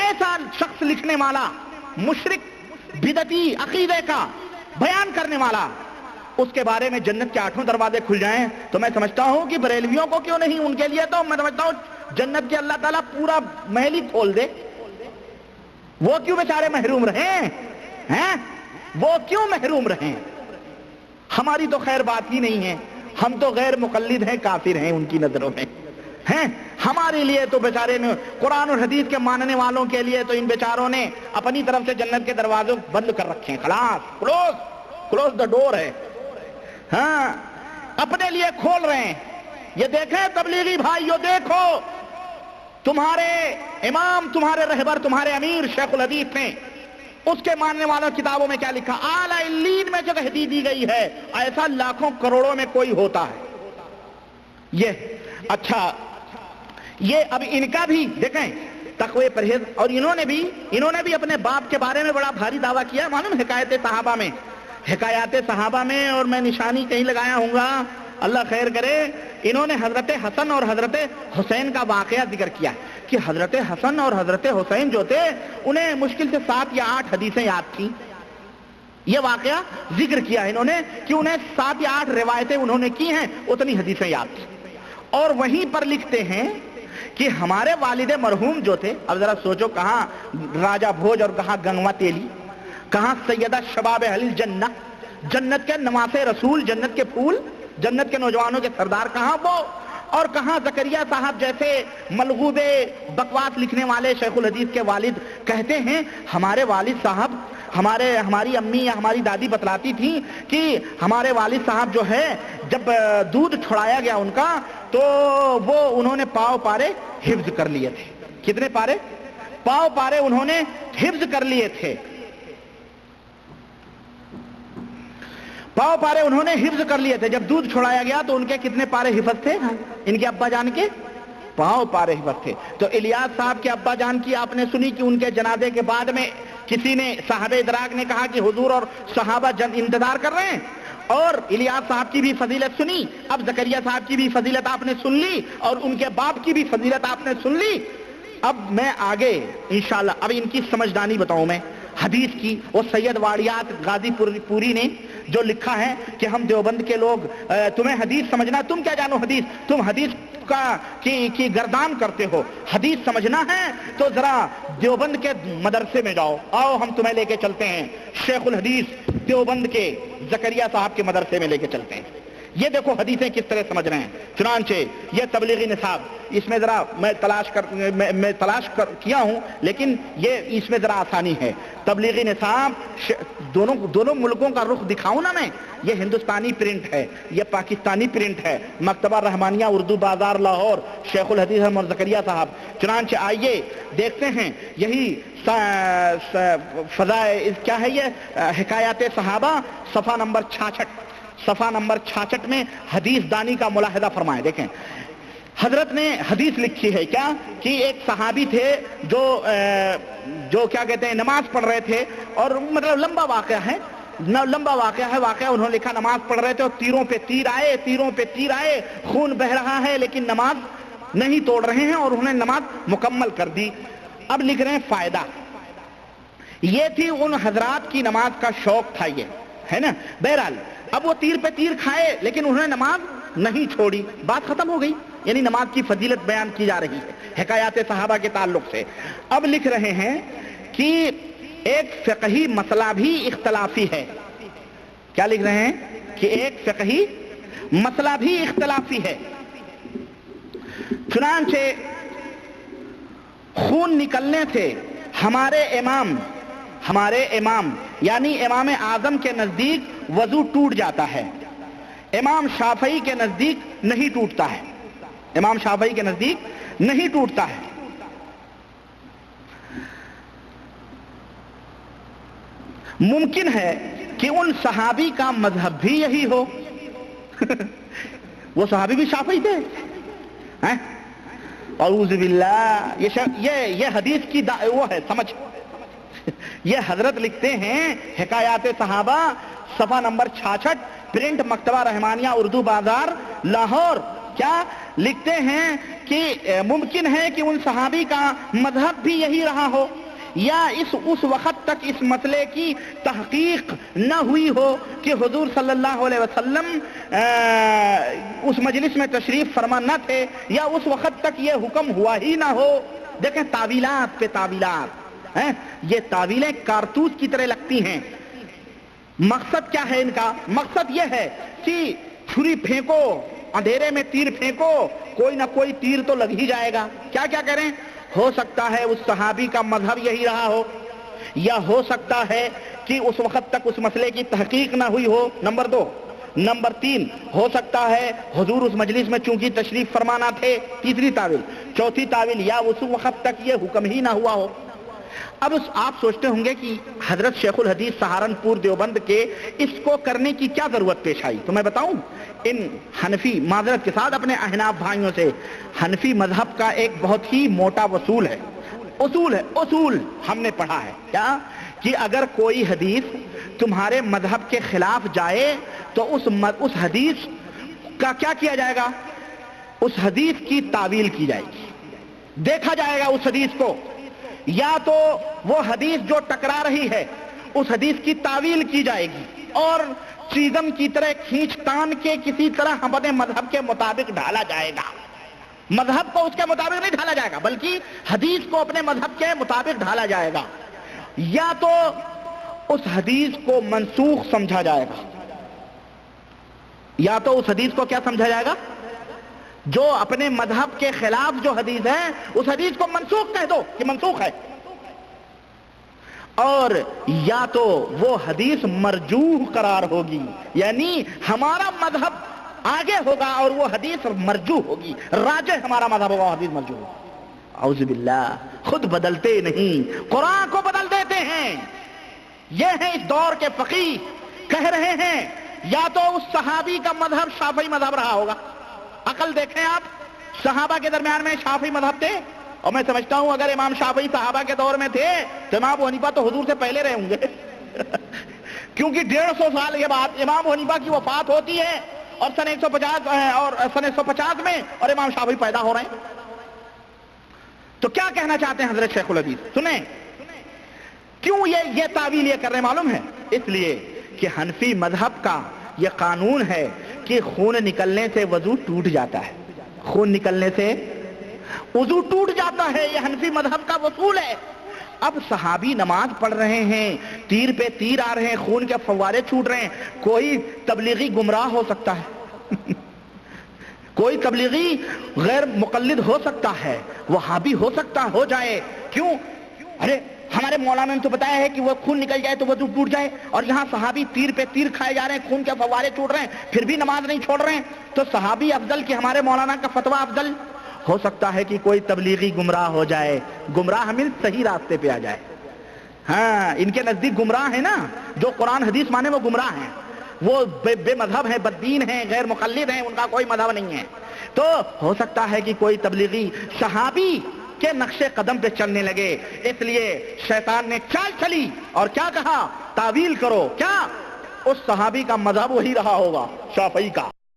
ایسا شخص لکھنے والا، مشرک بدعتی عقیدے کا بیان کرنے والا، اس کے بارے میں جنت کے 8 دروازے کھل جائیں تو میں سمجھتا ہوں کہ بریلویوں کو کیوں نہیں، ان کے لیے تو میں سمجھتا ہوں جنت کے اللہ تعالیٰ پورا محل ہی کھول دے. وہ کیوں بیچارے محروم رہیں ہیں؟ وہ کیوں محروم رہیں؟ ہماری تو خیر بات ہی نہیں ہے، ہم تو غیر مقلد ہیں، کافر ہیں ان کی نظروں میں ہیں. ہمارے لیے تو بیچارے نے قرآن اور حدیث کے ماننے والوں کے لیے تو ان بیچاروں نے اپنی طرف سے جنت کے دروازے بند کر رکھے ہیں. خلاص، کلوز دا ڈور ہے. ہاں، اپنے لیے کھول رہے ہیں. یہ دیکھیں تبلیغی بھائیو، دیکھو تمہارے امام، تمہارے رہبر، تمہارے امیر شیخ الحدیث نے اس کے ماننے والوں کتابوں میں کیا لکھا؟ اعلی علیین میں جگہ دی گئی ہے، ایسا لاکھوں کروڑوں میں کوئی ہوتا ہے. یہ اچھا، یہ اب ان کا بھی دیکھیں تقوی پرہیز، اور انہوں نے بھی اپنے باپ کے بارے میں بڑا بھاری دعویٰ کیا. معلوم حکایات صحابہ میں، اور میں نشانی کہیں لگایا ہوں گا، اللہ خیر کرے، انہوں نے حضرت حسن اور حضرت حسین کا واقعہ ذکر کیا کہ حضرت حسن اور حضرت حسین جو تھے انہیں مشکل سے 7 یا 8 حدیثیں یاد تھیں. یہ واقعہ ذکر کیا انہوں نے کہ انہیں 7 یا 8 روایتیں انہوں نے کی ہیں، اتنی حدیثیں یاد تھیں. اور وہیں پر لکھتے ہیں کہ ہمارے والد مرحوم جو تھے، اب ذرا سوچو، کہاں راجہ بھوج اور کہاں گنگوا تیلی، کہاں سیدہ شباب اہل الجنہ، جنت کے نواسے رسول، جنت کے پھول، جنت کے نوجوانوں کے سردار، کہاں وہ، اور کہاں زکریا صاحب جیسے ملغوب بکواس لکھنے والے شیخ الحدیث کے والد کہتے ہیں ہمارے والد صاحب، ہماری امی یا ہماری دادی بتلاتی تھی کہ ہمارے والد صاحب جو ہے جب دودھ چھڑایا گیا ان کا تو وہ انہوں نے پاؤ پارے حفظ کر لیے تھے. کتنے پارے؟ پاؤ پارے انہوں نے حفظ کر لیے تھے. پاؤ پارے انہوں نے حفظ کر لیے تھے. جب دودھ چھڑایا گیا تو ان کے کتنے پارے حفظ تھے؟ ان کے ابا جان کے پاؤ پارے حفظ تھے. تو الیاس صاحب کے ابا جان کی آپ نے سنی کہ ان کے جنازے کے بعد میں کسی نے، صاحب ادراک نے کہا کہ حضور اور صحابہ انتظار کر رہے ہیں، اور الیاس صاحب کی بھی فضیلت سنی. اب زکریا صاحب کی بھی فضیلت آپ نے سن لی، اور ان کے باپ کی بھی فضیلت آپ نے سن لی. اب میں آگے انشاءاللہ اب ان کی سمجھدانی بتاؤں میں حدیث کی. وہ سید واڑیات غازی پوری نے جو لکھا ہے کہ ہم دیوبند کے لوگ، تمہیں حدیث سمجھنا، تم کیا جانو حدیث، تم حدیث کی گردان کرتے ہو. حدیث سمجھنا ہے تو ذرا دیوبند کے مدرسے میں جاؤ، آؤ ہم تمہیں لے کے چلتے ہیں شیخ الحدیث دیوبند کے زکریا صاحب کے مدرسے میں لے کے چلتے ہیں. یہ دیکھو حدیثیں کس طرح سمجھ رہے ہیں. چنانچہ یہ تبلیغی نصاب، اس میں ذرا میں تلاش کیا ہوں، لیکن یہ اس میں ذرا آسانی ہے. تبلیغی نصاب دونوں ملکوں کا رخ دکھاؤں نا میں. یہ ہندوستانی پرنٹ ہے، یہ پاکستانی پرنٹ ہے. مکتبہ رحمانیہ اردو بازار لاہور، شیخ الحدیث احمد زکریا صاحب. چنانچہ آئیے دیکھتے ہیں یہی فضائل کیا ہے، یہ حکایات صحابہ، صفحہ نمبر 66 میں حدیث دانی کا ملاحظہ فرمائیں. دیکھیں حضرت نے حدیث لکھی ہے کیا کہ ایک صحابی تھے جو کیا کہتے ہیں نماز پڑھ رہے تھے، اور مطلب لمبا واقعہ ہے، انہوں نے لکھا نماز پڑھ رہے تھے اور تیروں پہ تیر آئے، خون بہ رہا ہے لیکن نماز نہیں توڑ رہے ہیں، اور انہوں نے نماز مکمل کر دی. اب لکھ رہے ہیں فائدہ یہ تھی ان حضرات کی نماز کا شوق تھا، یہ ہے نا. بہرحال اب وہ تیر پہ تیر کھائے لیکن انہوں نے نماز نہیں چھوڑی، بات ختم ہو گئی. یعنی نماز کی فضیلت بیان کی جا رہی ہے حکایات صحابہ کے تعلق سے. اب لکھ رہے ہیں کہ ایک فقہی مسئلہ بھی اختلافی ہے. کیا لکھ رہے ہیں کہ ایک فقہی مسئلہ بھی اختلافی ہے. چنانچہ خون نکلنے سے ہمارے امام یعنی امام اعظم کے نزدیک وضو ٹوٹ جاتا ہے، امام شافعی کے نزدیک نہیں ٹوٹتا ہے. امام شافعی کے نزدیک نہیں ٹوٹتا ہے. ممکن ہے کہ ان صحابی کا مذہب بھی یہی ہو. وہ صحابی بھی شافعی تھے. اعوذ باللہ. یہ حدیث کی وہ ہے سمجھ. یہ حضرت لکھتے ہیں حکایات صحابہ صفحہ نمبر 66 پرنٹ مکتبہ رحمانیہ اردو بازار لاہور. کیا لکھتے ہیں کہ ممکن ہے کہ ان صحابی کا مذہب بھی یہی رہا ہو، یا اس وقت تک اس مسئلے کی تحقیق نہ ہوئی ہو کہ حضور صلی اللہ علیہ وسلم اس مجلس میں تشریف فرما نہ تھے، یا اس وقت تک یہ حکم ہوا ہی نہ ہو۔ دیکھیں تعویلات پہ تعویلات ہیں، یہ تعویلیں کارتوس کی طرح لگتی ہیں۔ مقصد کیا ہے ان کا؟ مقصد یہ ہے کہ چھری پھینکو، اندھیرے میں تیر پھینکو، کوئی نہ کوئی تیر تو لگ ہی جائے گا۔ کیا کیا کریں؟ ہو سکتا ہے اس صحابی کا مذہب یہی رہا ہو، یا ہو سکتا ہے کہ اس وقت تک اس مسئلے کی تحقیق نہ ہوئی ہو، نمبر 2۔ نمبر 3، ہو سکتا ہے حضور اس مجلس میں چونکہ تشریف فرمانا تھے، تیسری تعویل۔ چوتھی تعویل، یا اس وقت تک یہ حکم ہی نہ ہوا ہو۔ اب آپ سوچتے ہوں گے کہ حضرت شیخ الحدیث سہارنپور دیوبند کے اس کو کرنے کی کیا ضرورت پیش آئی؟ تو میں بتاؤں، ان حنفی، معذرت کے ساتھ اپنے احناف بھائیوں سے، حنفی مذہب کا ایک بہت ہی موٹا اصول ہے، اصول ہم نے پڑھا ہے کیا، کہ اگر کوئی حدیث تمہارے مذہب کے خلاف جائے تو اس حدیث کا کیا کیا جائے گا؟ اس حدیث کی تعویل کی جائے گی، دیکھا جائے گا اس حدیث کو، یا تو وہ حدیث جو ٹکرا رہی ہے اس حدیث کی تعویل کی جائے گی، اور چیزم کی طرح کھینچ تان کے کسی طرح اپنے مذہب کے مطابق ڈھالا جائے گا۔ مذہب کو اس کے مطابق نہیں ڈھالا جائے گا، بلکہ حدیث کو اپنے مذہب کے مطابق ڈھالا جائے گا، یا تو اس حدیث کو منسوخ سمجھا جائے گا، یا تو اس حدیث کو کیا سمجھا جائے گا؟ جو اپنے مذہب کے خلاف جو حدیث ہے اس حدیث کو منسوخ کہہ دو کہ منسوخ ہے، اور یا تو وہ حدیث مرجوح قرار ہوگی، یعنی ہمارا مذہب آگے ہوگا اور وہ حدیث مرجوح ہوگی، راجح ہمارا مذہب ہوگا، حدیث مرجوح ہوگا۔ اعوذ باللہ، خود بدلتے نہیں، قرآن کو بدل دیتے ہیں۔ یہ ہیں اس دور کے فقیہ، کہہ رہے ہیں یا تو اس صحابی کا مذہب شافعی مذہب رہا ہوگا۔ عقل دیکھیں آپ، صحابہ کے درمیان میں شافعی مذہب تھے، اور میں سمجھتا ہوں اگر امام شافعی صحابہ کے دور میں تھے تو امام ابو حنیفہ تو حضور سے پہلے رہے ہوں گے، کیونکہ 150 سال کے بعد امام ابو حنیفہ کی وفات ہوتی ہے، اور سن 150 میں اور امام شافعی پیدا ہو رہے ہیں۔ تو کیا کہنا چاہتے ہیں حضرت شیخ الحدیث؟ سنیں کیوں یہ تعویل یہ کر رہے معلوم ہے؟ اس لیے کہ حنفی مذہب کا یہ قانون ہے کہ خون نکلنے سے وضو ٹوٹ جاتا ہے، خون نکلنے سے وضو ٹوٹ جاتا ہے، یہ حنفی مذہب کا اصول ہے۔ اب صحابی نماز پڑھ رہے ہیں، تیر پہ تیر آ رہے ہیں، خون کے فوارے چھوٹ رہے ہیں، کوئی تبلیغی گمراہ ہو سکتا ہے کوئی تبلیغی غیر مقلد ہو سکتا ہے، وہابی ہو سکتا ہو جائے، کیوں؟ ارے ہمارے مولانا نے تو بتایا ہے کہ وہ خون نکل جائے تو وضو ٹوٹ جائے، اور یہاں صحابی تیر پہ تیر کھائے جا رہے ہیں، خون کے فوارے چھوٹ رہے ہیں، پھر بھی نماز نہیں چھوڑ رہے ہیں، تو صحابی افضل کہ ہمارے مولانا کا فتویٰ افضل؟ ہو سکتا ہے کہ کوئی تبلیغی گمراہ ہو جائے، گمراہ ہمیں صحیح راستے پہ آ جائے۔ ہاں، ان کے نزدیک گمراہ ہیں نا، جو قرآن حدیث مانے وہ گمراہ ہیں، وہ بے مذہب ہیں، بد دین ہیں، غیر مقلد ہیں، ان کا کوئی مذہب نہیں ہے۔ تو ہو سکتا ہے کہ کوئی تبلیغی صحابی کے نقش قدم پہ چلنے لگے، اس لیے شیطان نے چال چلی اور کیا کہا؟ تعویل کرو، کیا؟ اس صحابی کا مذہب وہی رہا ہوگا، شافعی کا۔